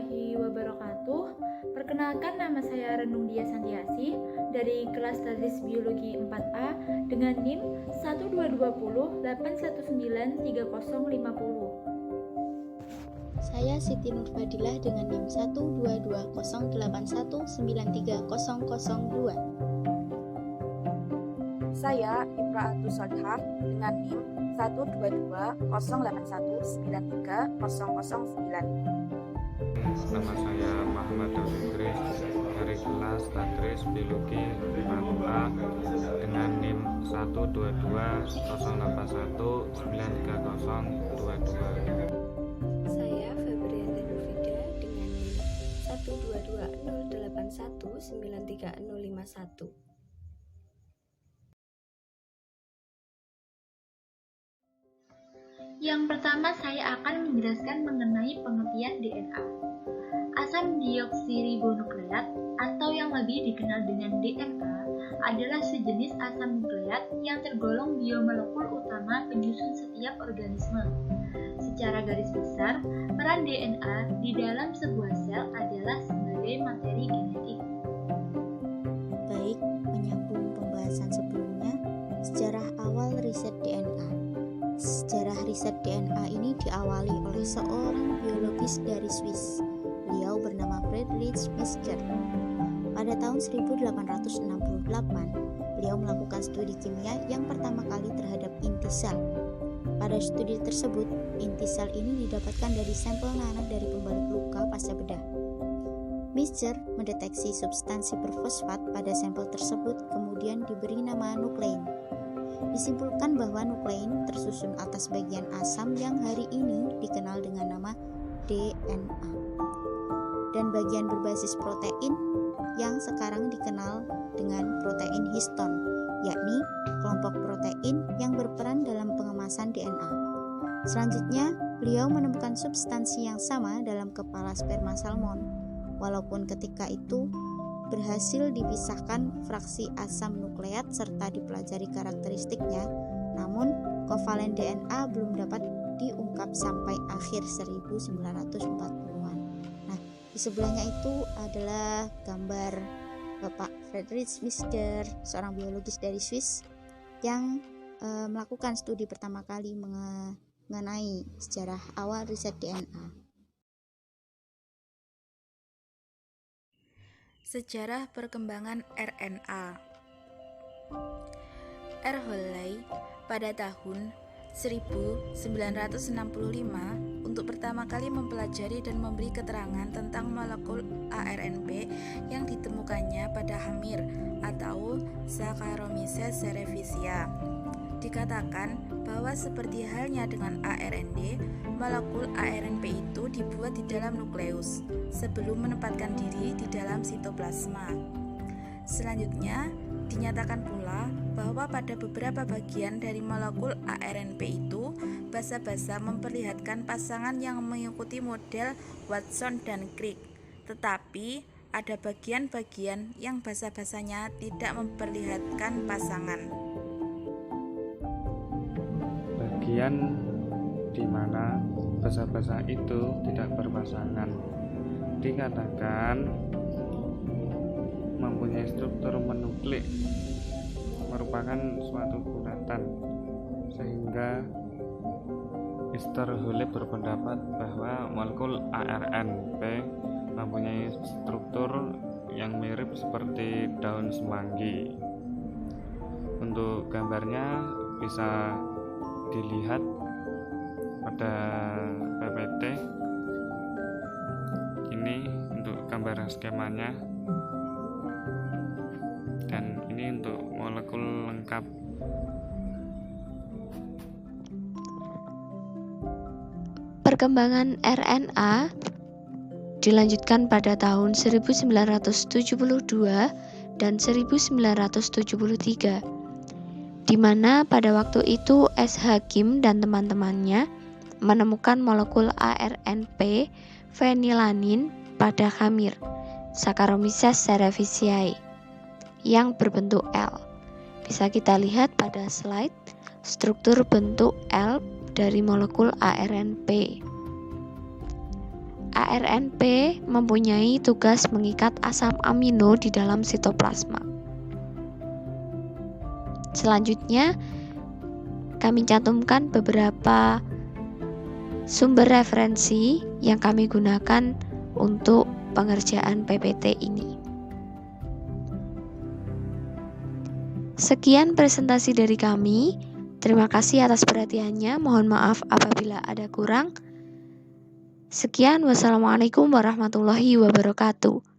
warahmatullahi wabarakatuh. Perkenalkan, nama saya Renung Dia Santiasi dari kelas Tadris Biologi 4A dengan NIM 12208193050. Saya Siti Nurfadilah dengan NIM 12208193002. Saya Ibraatus Solihah dengan NIM 12208193009. Nama saya Muhammad Idris dari kelas Tadris Biologi 4A dengan NIM 12208193022. Saya Febriana Nurfida dengan NIM 12208193051. Yang pertama, saya akan menjelaskan mengenai pengertian DNA. Asam deoksiribonukleat atau yang lebih dikenal dengan DNA adalah sejenis asam nukleat yang tergolong biomolekul utama penyusun setiap organisme. Secara garis besar, peran DNA di dalam sebuah sel adalah sebagai materi genetik. Baik, menyambung pembahasan sebelumnya, sejarah awal riset DNA. Sejarah riset DNA ini diawali oleh seorang biologis dari Swiss. Beliau bernama Friedrich Miescher. Pada tahun 1868, beliau melakukan studi kimia yang pertama kali terhadap inti sel. Pada studi tersebut, inti sel ini didapatkan dari sampel nanah dari pembalut luka pasca bedah. Miescher mendeteksi substansi berfosfat pada sampel tersebut, kemudian diberi nama nuklein. Disimpulkan bahwa nuklein tersusun atas bagian asam yang hari ini dikenal dengan nama DNA, dan bagian berbasis protein yang sekarang dikenal dengan protein histon, yakni kelompok protein yang berperan dalam pengemasan DNA. Selanjutnya, beliau menemukan substansi yang sama dalam kepala sperma salmon, walaupun ketika itu berhasil dipisahkan fraksi asam nukleat serta dipelajari karakteristiknya, namun kovalen DNA belum dapat diungkap sampai akhir 1940-an. Nah, di sebelahnya itu adalah gambar Bapak Friedrich Miescher, seorang biologis dari Swiss yang melakukan studi pertama kali mengenai sejarah awal riset DNA. Sejarah perkembangan RNA. R. Holley pada tahun 1965 untuk pertama kali mempelajari dan memberi keterangan tentang molekul ARNP yang ditemukannya pada hamir atau Saccharomyces cerevisiae. Dikatakan bahwa seperti halnya dengan ARND, molekul ARNP itu dibuat di dalam nukleus sebelum menempatkan diri di dalam sitoplasma. Selanjutnya, dinyatakan pula bahwa pada beberapa bagian dari molekul ARNP itu, basa-basa memperlihatkan pasangan yang mengikuti model Watson dan Crick, tetapi ada bagian-bagian yang basa-basanya tidak memperlihatkan pasangan. Bagian di mana basa-basa itu tidak berpasangan dikatakan mempunyai struktur menuklik, merupakan suatu bulatan, sehingga Mr. Holley berpendapat bahwa molekul ARNP mempunyai struktur yang mirip seperti daun semanggi. Untuk gambarnya bisa dilihat pada PPT. Ini untuk gambar skemanya, dan ini untuk molekul lengkap. Perkembangan RNA dilanjutkan pada tahun 1972 dan 1973, di mana pada waktu itu S. Hakim dan teman-temannya menemukan molekul ARNP fenilanin pada hamir Saccharomyces cerevisiae yang berbentuk L. Bisa kita lihat pada slide struktur bentuk L dari molekul ARNP. ARNP mempunyai tugas mengikat asam amino di dalam sitoplasma. Selanjutnya, kami cantumkan beberapa sumber referensi yang kami gunakan untuk pengerjaan PPT ini. Sekian presentasi dari kami. Terima kasih atas perhatiannya. Mohon maaf apabila ada kurang. Sekian, wassalamualaikum warahmatullahi wabarakatuh.